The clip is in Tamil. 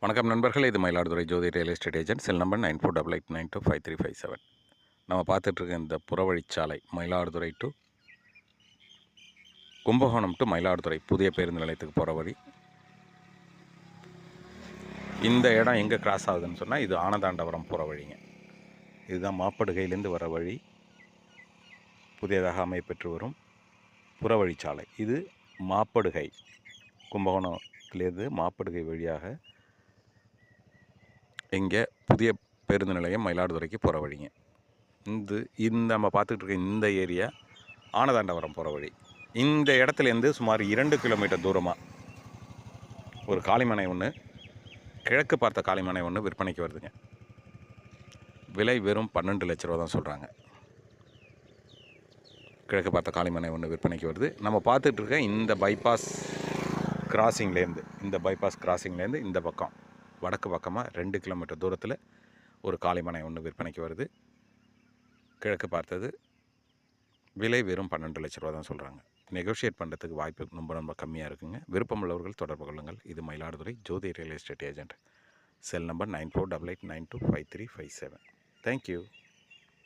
வணக்கம் நண்பர்களே, இது Mayiladuthurai Jothi real estate agent. Cell number 9488925357. நம்ம பார்த்துட்ருக்க இந்த புறவழிச்சாலை மயிலாடுதுறை டு கும்பகோணம் டு மயிலாடுதுறை புதிய பேருந்து நிலையத்துக்கு போகிற வழி. இந்த இடம் எங்கே கிராஸ் ஆகுதுன்னு சொன்னால், இது ஆனதாண்டவரம் போகிற வழிங்க. இதுதான் மாப்படுகையிலேருந்து வர வழி. புதியதாக அமையப்பெற்று வரும் புறவழிச்சாலை. இது மாப்படுகை, கும்பகோணத்திலேருந்து மாப்படுகை வழியாக இங்கே புதிய பேருந்து நிலையம் மயிலாடுதுறைக்கு போகிற வழிங்க. இந்த நம்ம பார்த்துட்டு இருக்க இந்த ஏரியா ஆனதாண்டவரம் போகிற வழி. இந்த இடத்துலேருந்து சுமார் 2 கிலோமீட்டர் தூரமாக ஒரு காளிமனை ஒன்று, கிழக்கு பார்த்த காளிமனை ஒன்று விற்பனைக்கு வருதுங்க. விலை வெறும் 12 லட்ச ரூபா தான் சொல்கிறாங்க. கிழக்கு பார்த்த காளிமனை ஒன்று விற்பனைக்கு வருது. நம்ம பார்த்துட்டு இருக்க இந்த பைபாஸ் கிராசிங்லேருந்து இந்த பக்கம் வடக்கு பக்கமாக 2 கிலோமீட்டர் தூரத்தில் ஒரு காளிமனை ஒன்று விற்பனைக்கு வருது. கிழக்கு பார்த்தது. விலை வெறும் 12 லட்ச ரூபா தான் சொல்கிறாங்க. நெகோஷியேட் பண்ணுறதுக்கு வாய்ப்பு ரொம்ப கம்மியாக இருக்குங்க. விருப்பமுள்ளவர்கள் தொடர்பு கொள்ளுங்கள். இது Mayiladuthurai Jothi real estate agent. Cell number 9488925357. Thank you.